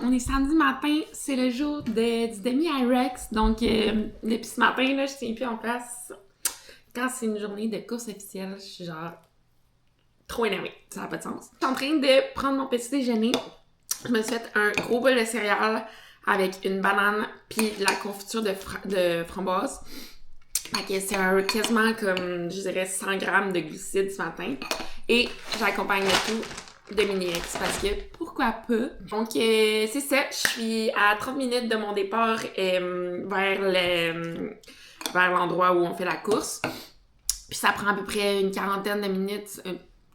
On est samedi matin, c'est le jour du demi-Irex. Donc, depuis ce matin, là, je tiens plus en place. Quand c'est une journée de course officielle, je suis genre trop énervée. Ça n'a pas de sens. Je suis en train de prendre mon petit déjeuner. Je me suis fait un gros bol de céréales avec une banane puis de la confiture de framboise. Fait que c'est quasiment comme, je dirais, 100 grammes de glucides ce matin. Et j'accompagne le tout de mini-X parce que pourquoi pas. Donc, c'est ça. Je suis à 30 minutes de mon départ vers l'endroit où on fait la course. Puis ça prend à peu près une quarantaine de minutes,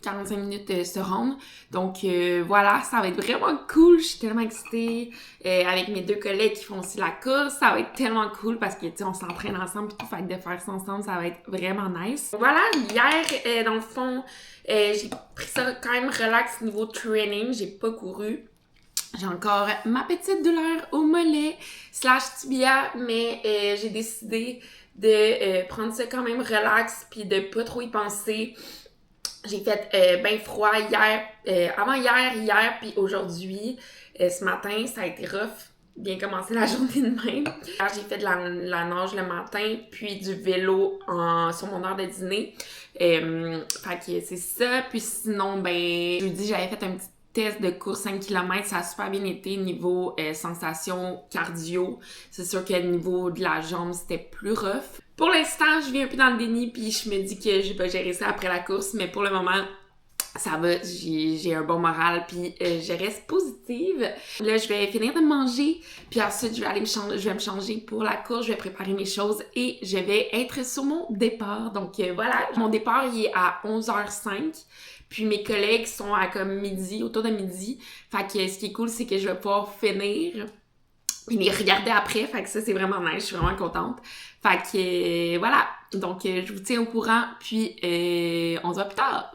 45 minutes se rendre. Donc voilà, ça va être vraiment cool. Je suis tellement excitée avec mes deux collègues qui font aussi la course. Ça va être tellement cool parce que, tu sais, on s'entraîne ensemble et tout. Fait que de faire ça ensemble, ça va être vraiment nice. Voilà, hier, dans le fond, j'ai pris ça quand même relax niveau training. J'ai pas couru. J'ai encore ma petite douleur au mollet / tibia, mais j'ai décidé de prendre ça quand même relax puis de pas trop y penser. J'ai fait bien froid hier, hier puis aujourd'hui. Ce matin, ça a été rough. Bien commencer la journée de même. Alors, j'ai fait de la nage le matin, puis du vélo sur mon heure de dîner. Fait que c'est ça. Puis sinon, jeudi, j'avais fait un petit test de course 5 km. Ça a super bien été niveau sensation cardio. C'est sûr que niveau de la jambe, c'était plus rough. Pour l'instant, je vis un peu dans le déni, puis je me dis que je vais gérer ça après la course, mais pour le moment, ça va, j'ai un bon moral, puis je reste positive. Là, je vais finir de manger, puis ensuite, je vais me changer pour la course, je vais préparer mes choses et je vais être sur mon départ. Donc voilà, mon départ, il est à 11h05, puis mes collègues sont à comme midi, autour de midi. Fait que ce qui est cool, c'est que je vais pouvoir finir et les regarder après, fait que ça, c'est vraiment nice, je suis vraiment contente. Fait que voilà, donc je vous tiens au courant, puis on se voit plus tard.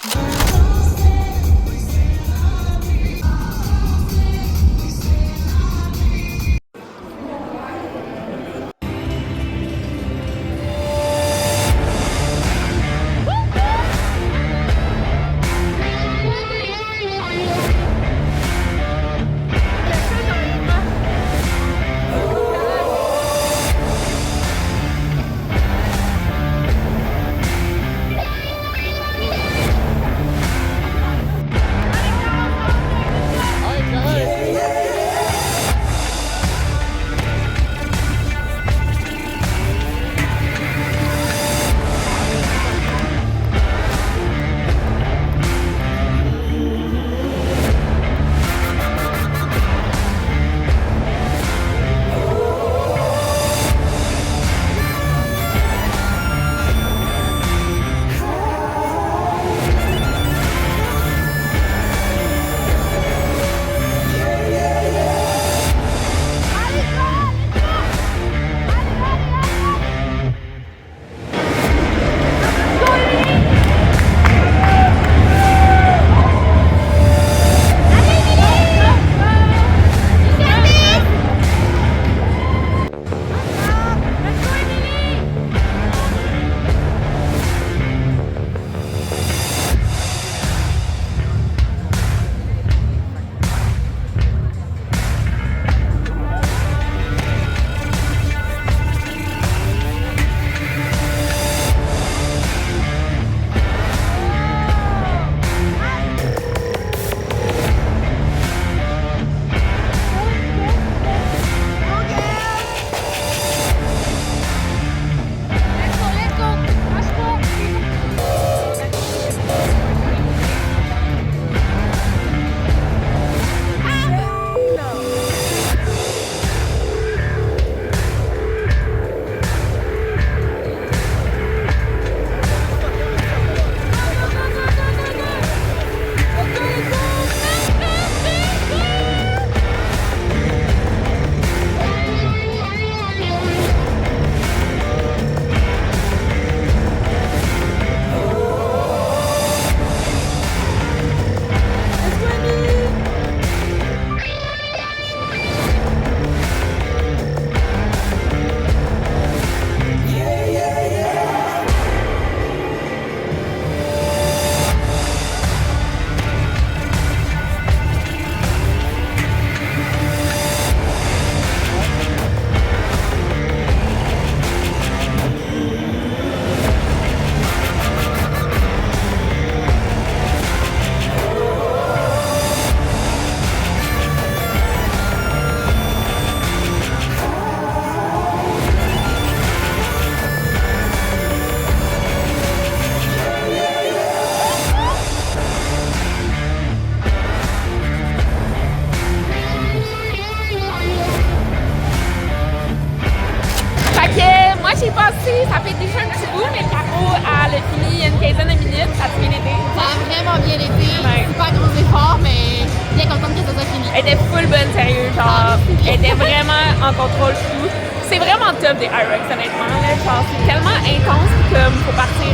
ça soit fini. Elle était full bonne, sérieux, genre, elle était vraiment en contrôle fou. C'est vraiment top des IROX, honnêtement, là, genre, c'est tellement intense, comme, faut partir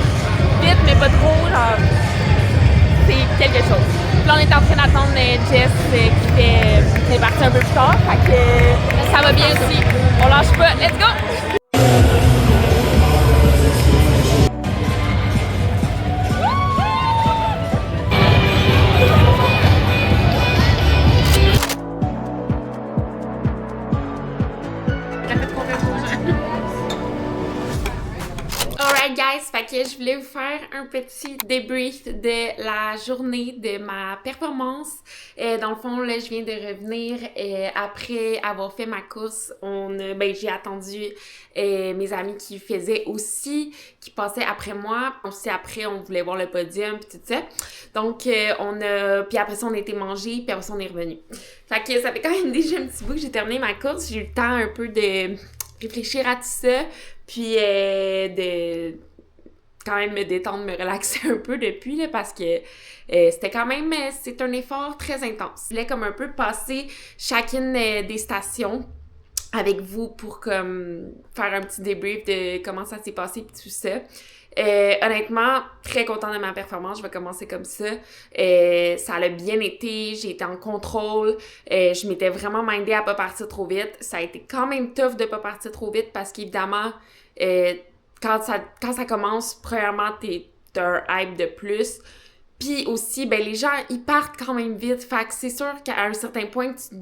vite, mais pas trop, genre, c'est quelque chose. Puis là, on est en train d'attendre Jess qui est parti un peu plus tard, fait que ça va bien aussi. On lâche pas, let's go! Alright guys, fait que je voulais vous faire un petit débrief de la journée de ma performance. Dans le fond, là, je viens de revenir après avoir fait ma course. J'ai attendu mes amis qui faisaient aussi, qui passaient après moi. Aussi après, on voulait voir le podium puis tout ça. Donc, puis après ça, on a été manger, puis après ça, on est revenu. Fait que ça fait quand même déjà un petit bout que j'ai terminé ma course. J'ai eu le temps un peu de réfléchir à tout ça, puis de quand même me détendre, me relaxer un peu depuis, là, parce que c'était quand même, c'est un effort très intense. Je voulais comme un peu passer chacune des stations avec vous pour comme faire un petit débrief de comment ça s'est passé et tout ça. Honnêtement, très contente de ma performance, je vais commencer comme ça. Ça a bien été, j'ai été en contrôle, je m'étais vraiment mindée à pas partir trop vite. Ça a été quand même tough de pas partir trop vite parce qu'évidemment, quand ça commence, premièrement, t'as un hype de plus. Puis aussi, ben les gens, ils partent quand même vite. Fait que c'est sûr qu'à un certain point, tu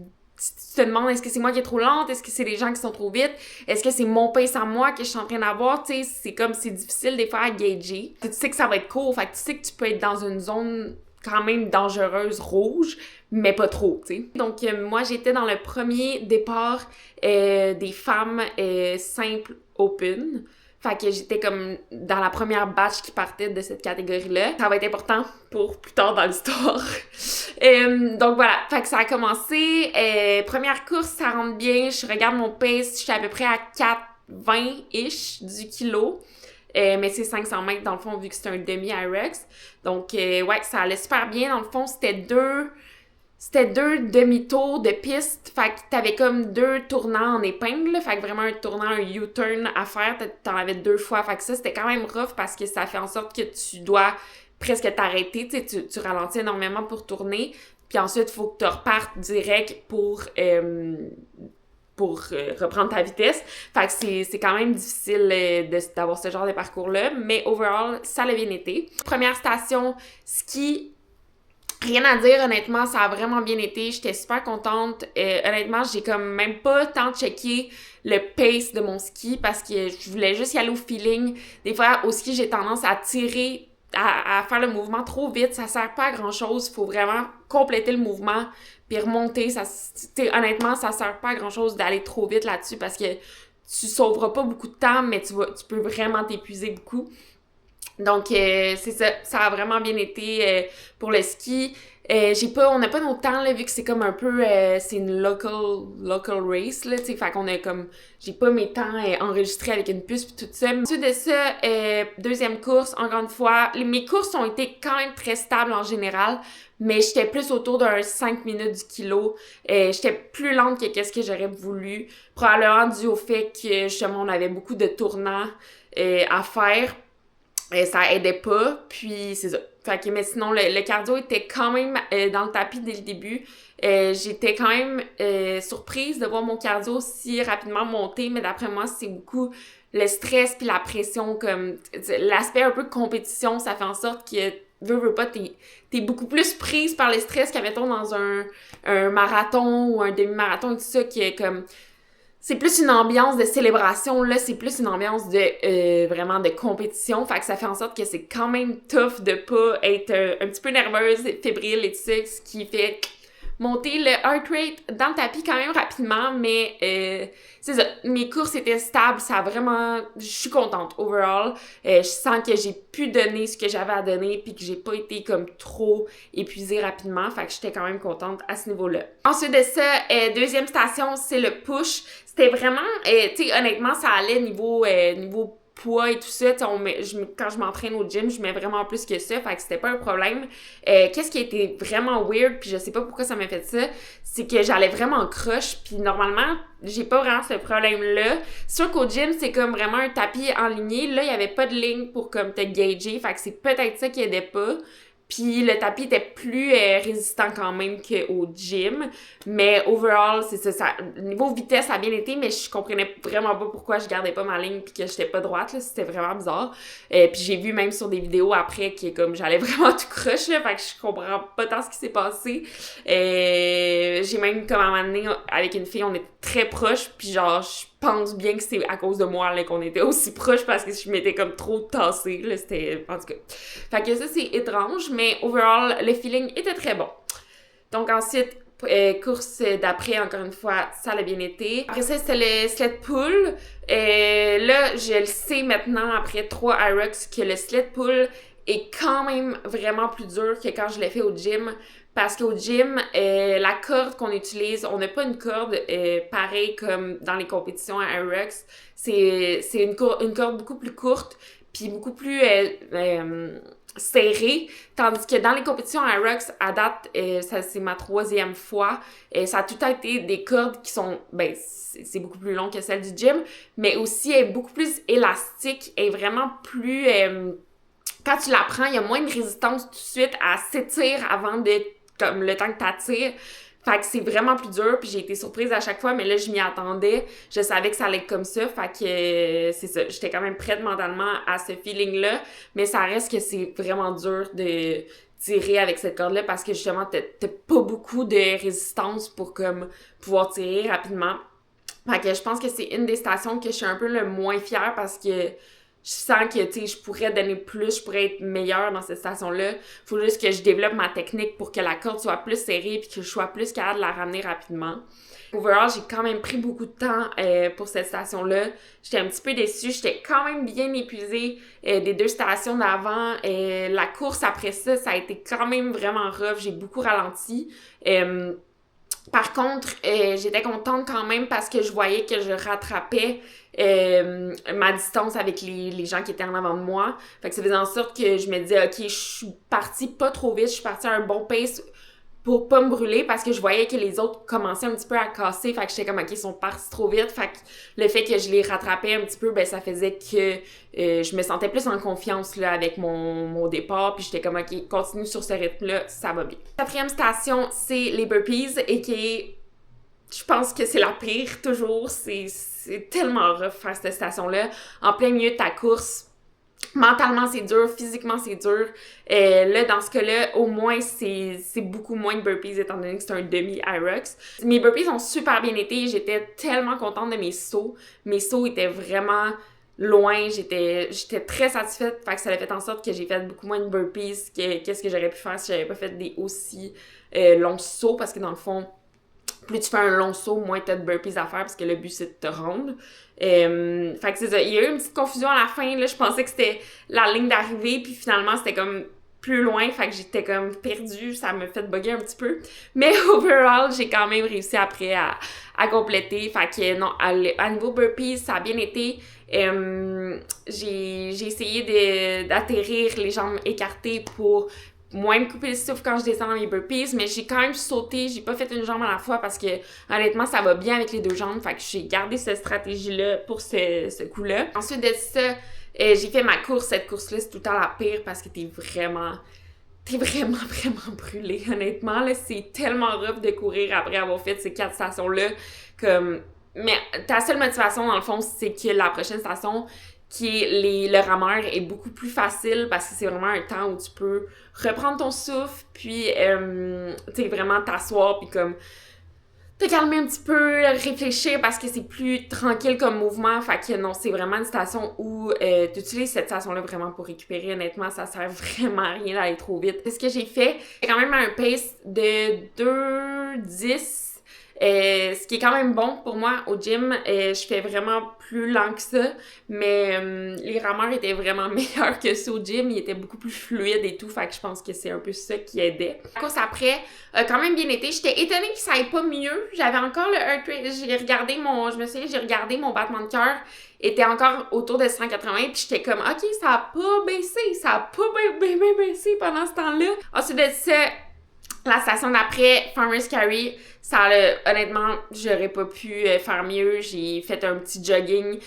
te demandes, est-ce que c'est moi qui est trop lente? Est-ce que c'est les gens qui sont trop vite? Est-ce que c'est mon pace à moi que je suis en train d'avoir? Tu sais, c'est difficile des fois à gager. Tu sais que ça va être court, fait que tu sais que tu peux être dans une zone quand même dangereuse rouge, mais pas trop, tu sais. Donc, moi, j'étais dans le premier départ des femmes simples open. Fait que j'étais comme dans la première batch qui partait de cette catégorie-là. Ça va être important pour plus tard dans l'histoire. Donc voilà, fait que ça a commencé. Première course, ça rentre bien. Je regarde mon pace, je suis à peu près à 4,20-ish du kilo. Mais c'est 500 mètres dans le fond, vu que c'est un demi-Irex. Donc ouais, ça allait super bien. Dans le fond, c'était deux demi-tours de piste, fait que t'avais comme 2 tournants en épingle, fait que vraiment un tournant, un U-turn à faire, t'en avais 2 fois, fait que ça c'était quand même rough parce que ça fait en sorte que tu dois presque t'arrêter, tu ralentis énormément pour tourner, puis ensuite il faut que tu repartes direct pour reprendre ta vitesse. Fait que c'est quand même difficile d'avoir ce genre de parcours-là, mais overall, ça l'a bien été. Première station, ski. Rien à dire, honnêtement, ça a vraiment bien été. J'étais super contente. Honnêtement, j'ai comme même pas tant checké le pace de mon ski parce que je voulais juste y aller au feeling. Des fois, au ski, j'ai tendance à tirer, à faire le mouvement trop vite. Ça sert pas à grand-chose. Faut vraiment compléter le mouvement puis remonter. Honnêtement, ça sert pas à grand-chose d'aller trop vite là-dessus parce que tu sauveras pas beaucoup de temps, mais tu peux vraiment t'épuiser beaucoup. Donc, c'est ça. Ça a vraiment bien été pour le ski. On n'a pas notre temps, là, vu que c'est comme un peu, c'est une local race, là, tu sais, fait qu'on a comme, j'ai pas mes temps enregistrés avec une puce pis tout ça. Ensuite de ça, deuxième course, encore une fois, mes courses ont été quand même très stables en général, mais j'étais plus autour d'un 5 minutes du kilo. J'étais plus lente que qu'est-ce que j'aurais voulu, probablement dû au fait que, justement, on avait beaucoup de tournants à faire. Ça aidait pas, puis c'est ça. Fait que, mais sinon, le cardio était quand même dans le tapis dès le début. J'étais quand même surprise de voir mon cardio si rapidement monter, mais d'après moi, c'est beaucoup le stress puis la pression, comme l'aspect un peu de compétition, ça fait en sorte que veux pas, t'es beaucoup plus prise par le stress qu'à mettons dans un marathon ou un demi-marathon et tout ça, qui est comme... C'est plus une ambiance de célébration, là, c'est plus une ambiance de vraiment de compétition, fait que ça fait en sorte que c'est quand même tough de pas être un petit peu nerveuse, fébrile et tout ça, ce qui fait monter le heart rate dans le tapis quand même rapidement, mais c'est ça, mes courses étaient stables, ça a vraiment, je suis contente overall, je sens que j'ai pu donner ce que j'avais à donner puis que j'ai pas été comme trop épuisée rapidement, fait que j'étais quand même contente à ce niveau-là. Ensuite de ça, deuxième station, c'est le push. C'était vraiment, tu sais, honnêtement, ça allait niveau poids et tout ça, quand je m'entraîne au gym, je mets vraiment plus que ça, fait que c'était pas un problème. Qu'est-ce qui a été vraiment weird, puis je sais pas pourquoi ça m'a fait ça, c'est que j'allais vraiment croche, puis normalement, j'ai pas vraiment ce problème-là. C'est sûr qu'au gym, c'est comme vraiment un tapis enligné. Là, il y avait pas de ligne pour comme te gager, fait que c'est peut-être ça qui aidait pas. Puis le tapis était plus résistant quand même qu'au gym. Mais overall, c'est ça. Niveau vitesse, ça a bien été, mais je comprenais vraiment pas pourquoi je gardais pas ma ligne puis que j'étais pas droite, là. C'était vraiment bizarre. Puis j'ai vu même sur des vidéos après que comme j'allais vraiment tout croche, là. Fait que je comprends pas tant ce qui s'est passé. J'ai même comme à un moment donné, avec une fille, on était très proches. Puis genre, je pense bien que c'est à cause de moi là qu'on était aussi proches parce que je m'étais comme trop tassée, là. C'était... En tout cas. Fait que ça, c'est étrange, mais overall, le feeling était très bon. Donc ensuite, course d'après, encore une fois, ça a bien été. Après ça, c'était le sled pull. Là, je le sais maintenant, après 3 IROX, que le sled pull est quand même vraiment plus dur que quand je l'ai fait au gym. Parce qu'au gym, la corde qu'on utilise, on n'a pas une corde pareille comme dans les compétitions à IROX. C'est une corde beaucoup plus courte, puis beaucoup plus serrée. Tandis que dans les compétitions à IROX, à date, ça c'est ma 3e fois, ça a tout le temps été des cordes qui sont, c'est beaucoup plus long que celle du gym, mais aussi elle est beaucoup plus élastique et vraiment plus... quand tu la prends, il y a moins de résistance tout de suite à s'étirer avant de... comme le temps que t'attires. Fait que c'est vraiment plus dur, puis j'ai été surprise à chaque fois, mais là, je m'y attendais. Je savais que ça allait être comme ça, fait que c'est ça. J'étais quand même prête mentalement à ce feeling-là, mais ça reste que c'est vraiment dur de tirer avec cette corde-là parce que justement, t'as pas beaucoup de résistance pour comme pouvoir tirer rapidement. Fait que je pense que c'est une des stations que je suis un peu le moins fière parce que je sens que, tu sais, je pourrais donner plus, je pourrais être meilleure dans cette station-là. Faut juste que je développe ma technique pour que la corde soit plus serrée puis que je sois plus capable de la ramener rapidement. Overall, j'ai quand même pris beaucoup de temps pour cette station-là. J'étais un petit peu déçue. J'étais quand même bien épuisée des 2 stations d'avant. La course après ça, ça a été quand même vraiment rough. J'ai beaucoup ralenti. Par contre, j'étais contente quand même parce que je voyais que je rattrapais ma distance avec les gens qui étaient en avant de moi. Fait que ça faisait en sorte que je me disais, OK, je suis partie pas trop vite, je suis partie à un bon pace pour pas me brûler parce que je voyais que les autres commençaient un petit peu à casser. Fait que j'étais comme, OK, ils sont partis trop vite. Fait que le fait que je les rattrapais un petit peu, ça faisait que je me sentais plus en confiance là avec mon départ. Puis j'étais comme, OK, continue sur ce rythme-là, ça va bien. 4e station, c'est les burpees et qui je pense que c'est la pire, toujours. C'est tellement rough faire cette station-là. En plein milieu de ta course, mentalement, c'est dur. Physiquement, c'est dur. Là, dans ce cas-là, au moins, c'est beaucoup moins de burpees étant donné que c'est un demi-IROX. Mes burpees ont super bien été. J'étais tellement contente de mes sauts. Mes sauts étaient vraiment loin. J'étais très satisfaite. Fait que ça a fait en sorte que j'ai fait beaucoup moins de burpees qu'est-ce que j'aurais pu faire si j'avais pas fait des aussi longs sauts. Parce que dans le fond, plus tu fais un long saut, moins t'as de burpees à faire parce que le but c'est de te rendre. Fait que c'est ça. Il y a eu une petite confusion à la fin, là. Je pensais que c'était la ligne d'arrivée, puis finalement c'était comme plus loin, fait que j'étais comme perdue, ça m'a fait bugger un petit peu. Mais overall, j'ai quand même réussi après à compléter. Fait que non, à niveau burpees, ça a bien été. J'ai essayé d'atterrir les jambes écartées pour moins me couper le souffle quand je descends dans les burpees, mais j'ai quand même sauté, j'ai pas fait une jambe à la fois parce que honnêtement ça va bien avec les 2 jambes, fait que j'ai gardé cette stratégie-là pour ce coup-là. Ensuite de ça, j'ai fait ma course. Cette course-là, c'est tout le temps la pire parce que t'es vraiment brûlé, honnêtement, là. C'est tellement rough de courir après avoir fait ces 4 stations-là, mais ta seule motivation, dans le fond, c'est que la prochaine station, qui est le rameur, est beaucoup plus facile parce que c'est vraiment un temps où tu peux reprendre ton souffle, puis, tu sais, vraiment t'asseoir, puis comme te calmer un petit peu, réfléchir parce que c'est plus tranquille comme mouvement. Fait que non, c'est vraiment une station où tu utilises cette station-là vraiment pour récupérer. Honnêtement, ça sert vraiment à rien d'aller trop vite. C'est ce que j'ai fait. J'ai quand même un pace de 2:10 Ce qui est quand même bon pour moi au gym. Je fais vraiment plus lent que ça, mais les rameurs étaient vraiment meilleurs que ceux au gym. Ils étaient beaucoup plus fluides et tout, fait que je pense que c'est un peu ça qui aidait. La course après a quand même bien été. J'étais étonnée que ça aille pas mieux. J'avais encore le heart rate. Je me souviens, j'ai regardé mon battement de cœur était encore autour de 180, puis j'étais comme, OK, ça a pas baissé, ça a pas bien baissé pendant ce temps-là. Ensuite de ça, la station d'après, Farmers Carry, honnêtement, j'aurais pas pu faire mieux. J'ai fait un petit jogging.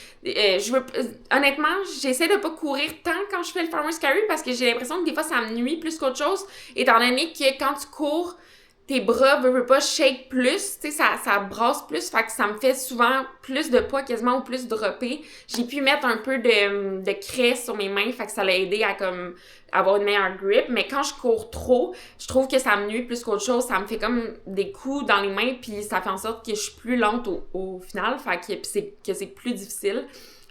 Honnêtement, j'essaie de pas courir tant quand je fais le Farmers Carry parce que j'ai l'impression que des fois, ça me nuit plus qu'autre chose, étant donné que quand tu cours, tes bras veulent pas shake plus, tu sais, ça brasse plus, fait que ça me fait souvent plus de poids quasiment ou plus dropper. J'ai pu mettre un peu de craie sur mes mains, fait que ça l'a aidé à comme avoir une meilleure grip, mais quand je cours trop, je trouve que ça me nuit plus qu'autre chose, ça me fait comme des coups dans les mains, puis ça fait en sorte que je suis plus lente au final, fait que c'est plus difficile.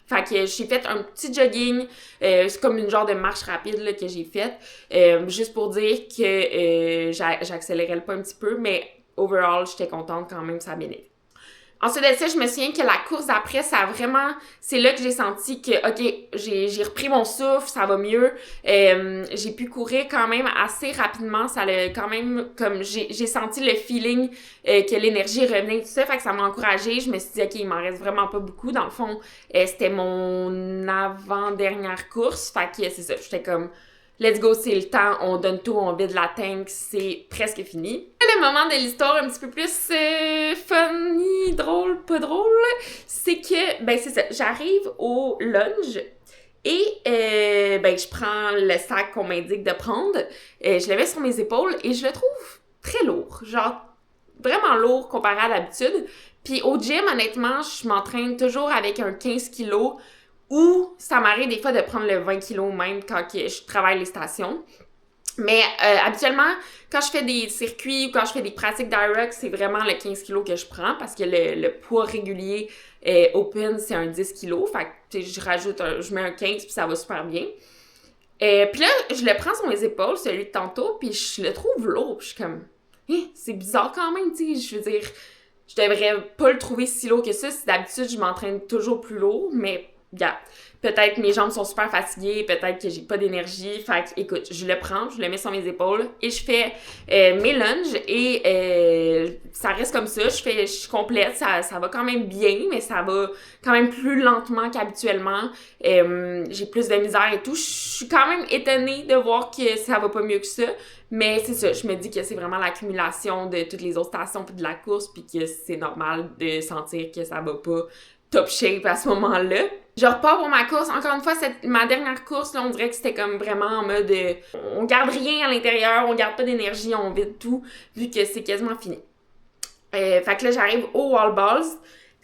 Fait que j'ai fait un petit jogging, c'est comme une genre de marche rapide là, que j'ai faite, juste pour dire que j'accélérais le pas un petit peu, mais overall, j'étais contente quand même, ça a bien été. Ensuite de ça, je me souviens que la course d'après, c'est là que j'ai senti que, OK, j'ai repris mon souffle, ça va mieux. J'ai pu courir quand même assez rapidement, ça l'a quand même, comme, j'ai senti le feeling que l'énergie revenait, tout ça, fait que ça m'a encouragée. Je me suis dit, OK, il m'en reste vraiment pas beaucoup. Dans le fond, c'était mon avant-dernière course, fait que c'est ça, j'étais comme, let's go, c'est le temps, on donne tout, on vide la tank, c'est presque fini. Le moment de l'histoire un petit peu plus funny, drôle, pas drôle, c'est que, ben c'est ça, j'arrive au lunch et je prends le sac qu'on m'indique de prendre, je le mets sur mes épaules et je le trouve très lourd, genre vraiment lourd comparé à l'habitude. Puis au gym, honnêtement, je m'entraîne toujours avec un 15 kilos ou ça m'arrive des fois de prendre le 20 kilos même quand je travaille les stations. Mais habituellement, quand je fais des circuits ou quand je fais des pratiques d'Irox, c'est vraiment le 15 kg que je prends parce que le poids régulier open, c'est un 10 kg. Fait que je mets un 15 puis ça va super bien. Puis là, je le prends sur mes épaules, celui de tantôt, puis je le trouve lourd. Puis je suis comme, c'est bizarre quand même, tu sais. Je veux dire, je devrais pas le trouver si lourd que ça. Si d'habitude, je m'entraîne toujours plus lourd, mais regarde, peut-être mes jambes sont super fatiguées, peut-être que j'ai pas d'énergie. Fait que, écoute, je le prends, je le mets sur mes épaules et je fais mes lunges et ça reste comme ça. Je suis complète, ça va quand même bien, mais ça va quand même plus lentement qu'habituellement. J'ai plus de misère et tout. Je suis quand même étonnée de voir que ça va pas mieux que ça. Mais c'est ça, je me dis que c'est vraiment l'accumulation de toutes les autres stations puis de la course puis que c'est normal de sentir que ça va pas top shape à ce moment-là. Je repars pour ma course. Encore une fois, ma dernière course, là, on dirait que c'était comme vraiment en mode on garde rien à l'intérieur, on garde pas d'énergie, on vide tout, vu que c'est quasiment fini. Fait que là, j'arrive aux wall balls.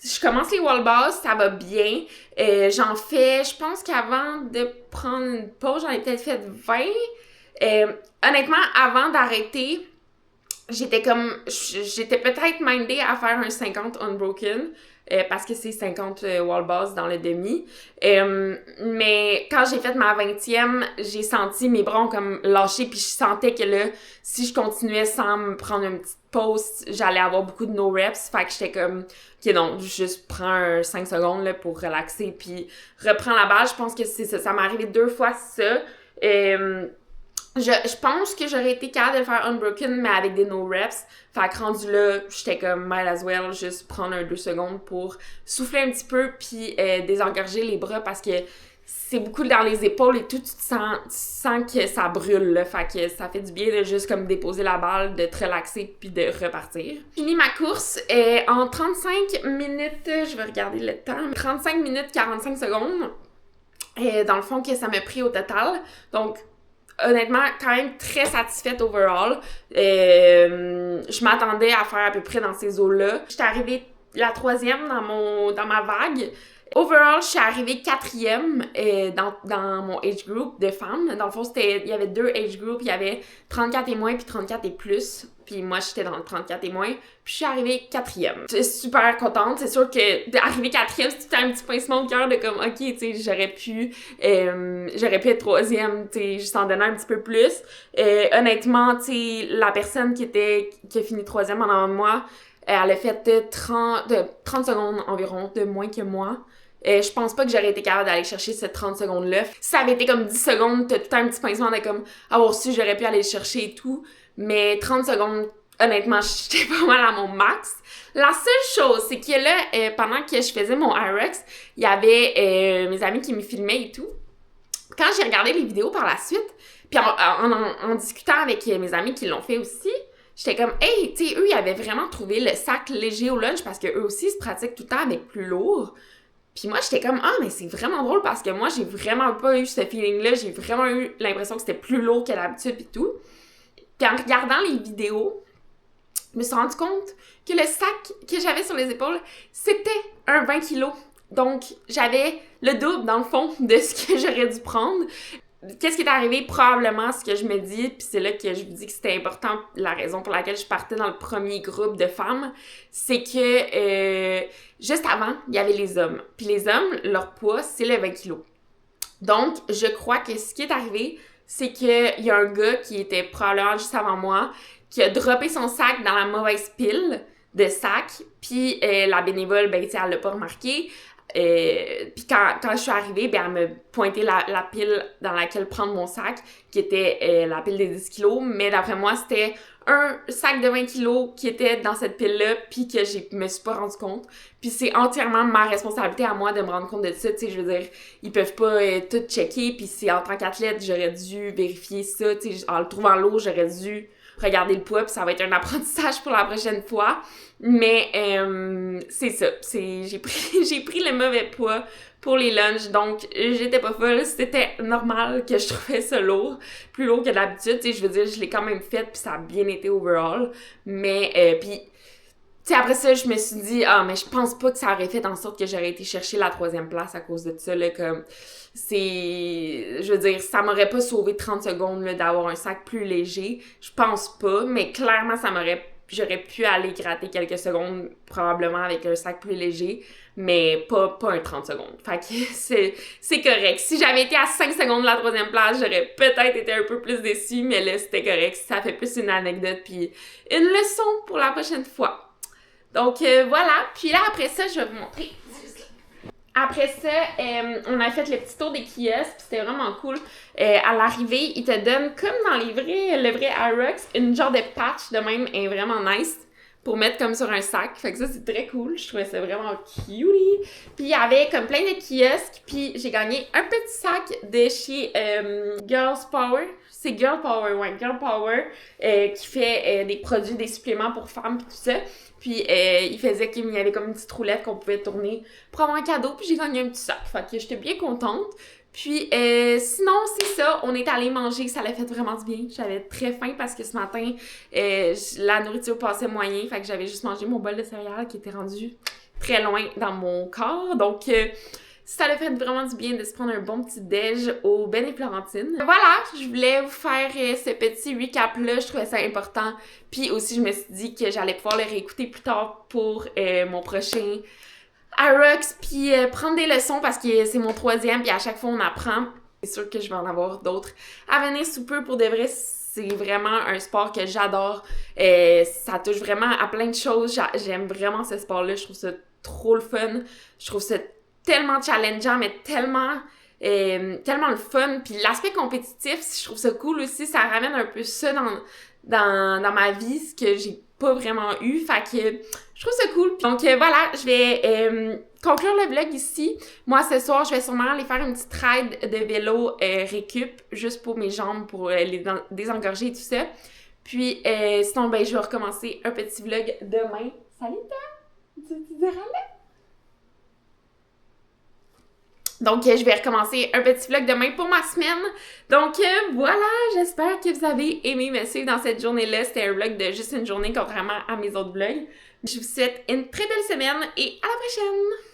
Je commence les wall balls, ça va bien. J'en fais, je pense qu'avant de prendre une pause, j'en ai peut-être fait 20. Honnêtement, avant d'arrêter, j'étais peut-être mindée à faire un 50 unbroken. Parce que c'est 50 wall balls dans le demi. Mais quand j'ai fait ma 20e, j'ai senti mes bras ont comme lâché, puis je sentais que là, si je continuais sans me prendre une petite pause, j'allais avoir beaucoup de no reps. Fait que j'étais comme, ok non, juste prends 5 secondes là, pour relaxer, puis reprends la balle. Je pense que c'est ça. Ça m'est arrivé 2 fois ça. Je pense que j'aurais été capable de faire unbroken, mais avec des no reps. Fait que rendu là, j'étais comme might as well juste prendre 2 secondes pour souffler un petit peu puis désengorger les bras parce que c'est beaucoup dans les épaules et tout, tu sens que ça brûle là. Fait que ça fait du bien de juste comme déposer la balle, de te relaxer puis de repartir. Fini ma course en 35 minutes, je vais regarder le temps, 35 minutes 45 secondes. Dans le fond que ça m'a pris au total. Donc honnêtement, quand même très satisfaite overall. Je m'attendais à faire à peu près dans ces eaux-là. J'étais arrivée la 3e dans ma vague. Overall, je suis arrivée 4e dans mon age group de femmes. Dans le fond, il y avait 2 age groups. Il y avait 34 et moins puis 34 et plus. Puis moi, j'étais dans le 34 et moins. Puis je suis arrivée 4e. Je suis super contente. C'est sûr que d'arriver 4e, c'est un petit pincement au cœur de comme, OK, tu sais, j'aurais pu être 3e, tu sais, juste en donnant un petit peu plus. Honnêtement, tu sais, la personne qui a fini 3e en avant de moi, Elle a fait 30 secondes environ de moins que moi. Je pense pas que j'aurais été capable d'aller chercher ces 30 secondes-là. Si ça avait été comme 10 secondes, t'as tout le temps un petit pincement de comme avoir su, j'aurais pu aller le chercher et tout. Mais 30 secondes, honnêtement, j'étais pas mal à mon max. La seule chose, c'est que là, pendant que je faisais mon Hyrox, il y avait mes amis qui me filmaient et tout. Quand j'ai regardé les vidéos par la suite, puis en discutant avec mes amis qui l'ont fait aussi, j'étais comme, hey, tu sais, eux, ils avaient vraiment trouvé le sac léger au lunch parce qu'eux aussi, ils se pratiquent tout le temps avec plus lourd. Puis moi, j'étais comme, mais c'est vraiment drôle parce que moi, j'ai vraiment pas eu ce feeling-là. J'ai vraiment eu l'impression que c'était plus lourd que d'habitude et tout. Puis en regardant les vidéos, je me suis rendu compte que le sac que j'avais sur les épaules, c'était un 20 kilos. Donc, j'avais le double, dans le fond, de ce que j'aurais dû prendre. Qu'est-ce qui est arrivé? Probablement ce que je me dis, puis c'est là que je vous dis que c'était important, la raison pour laquelle je partais dans le premier groupe de femmes, c'est que juste avant, il y avait les hommes. Puis les hommes, leur poids, c'est le 20 kilos. Donc, je crois que ce qui est arrivé, c'est qu'il y a un gars qui était probablement juste avant moi, qui a droppé son sac dans la mauvaise pile de sacs, puis la bénévole, ben, tu sais, elle l'a pas remarqué. Puis quand je suis arrivée, ben, elle m'a pointé la pile dans laquelle prendre mon sac, qui était la pile des 10 kilos, mais d'après moi, c'était un sac de 20 kilos qui était dans cette pile-là, puis que je me suis pas rendu compte. Puis c'est entièrement ma responsabilité à moi de me rendre compte de ça, tu sais, je veux dire, ils peuvent pas tout checker, puis c'est en tant qu'athlète, j'aurais dû vérifier ça, tu sais, en le trouvant lourd, j'aurais dû regarder le poids, puis ça va être un apprentissage pour la prochaine fois. Mais c'est ça, j'ai pris le mauvais poids pour les lunchs, donc j'étais pas folle, c'était normal que je trouvais ça lourd, plus lourd que d'habitude, tu sais, je veux dire, je l'ai quand même fait, puis ça a bien été overall, mais puis tu sais, après ça, je me suis dit, mais je pense pas que ça aurait fait en sorte que j'aurais été chercher la 3e place à cause de ça, là, comme, je veux dire, ça m'aurait pas sauvé 30 secondes, là, d'avoir un sac plus léger, je pense pas, mais clairement, j'aurais pu aller gratter quelques secondes, probablement, avec un sac plus léger, mais pas un 30 secondes. Fait que c'est correct. Si j'avais été à 5 secondes de la 3e place, j'aurais peut-être été un peu plus déçue, mais là, c'était correct. Ça fait plus une anecdote puis une leçon pour la prochaine fois. Donc, voilà. Puis là, après ça, je vais vous montrer. Après ça, on a fait le petit tour des kiosques, puis c'était vraiment cool. À l'arrivée, ils te donnent, comme dans le vrai Hyrox, une genre de patch de même, est vraiment nice, pour mettre comme sur un sac. Fait que ça, c'est très cool. Je trouvais ça vraiment cutie. Puis il y avait comme plein de kiosques, puis j'ai gagné un petit sac de chez Girls Power. C'est Girl Power, ouais, Girl Power, qui fait des produits, des suppléments pour femmes, pis tout ça. Puis il faisait qu'il y avait comme une petite roulette qu'on pouvait tourner pour avoir un cadeau, puis j'ai gagné un petit sac. Fait que j'étais bien contente. Puis sinon, c'est ça, on est allé manger, ça l'a fait vraiment du bien. J'avais très faim parce que ce matin, la nourriture passait moyen, fait que j'avais juste mangé mon bol de céréales qui était rendu très loin dans mon corps. Donc, ça l'a fait vraiment du bien de se prendre un bon petit déj au Ben et Florentine. Voilà, je voulais vous faire ce petit recap-là, je trouvais ça important. Puis aussi, je me suis dit que j'allais pouvoir le réécouter plus tard pour mon prochain Hyrox, puis prendre des leçons parce que c'est mon 3e, puis à chaque fois on apprend. C'est sûr que je vais en avoir d'autres à venir sous peu. Pour de vrai, c'est vraiment un sport que j'adore. Ça touche vraiment à plein de choses. J'aime vraiment ce sport-là, je trouve ça trop le fun. Je trouve ça tellement challengeant, mais tellement le fun. Puis l'aspect compétitif, je trouve ça cool aussi. Ça ramène un peu ça dans ma vie, ce que j'ai pas vraiment eu. Fait que je trouve ça cool. Donc voilà, je vais conclure le vlog ici. Moi, ce soir, je vais sûrement aller faire une petite ride de vélo récup, juste pour mes jambes, pour les désengorger et tout ça. Puis sinon, ben, je vais recommencer un petit vlog demain. Salut, toi! Tu diras là? Donc, je vais recommencer un petit vlog demain pour ma semaine. Donc, voilà, j'espère que vous avez aimé me suivre dans cette journée-là. C'était un vlog de juste une journée, contrairement à mes autres vlogs. Je vous souhaite une très belle semaine et à la prochaine!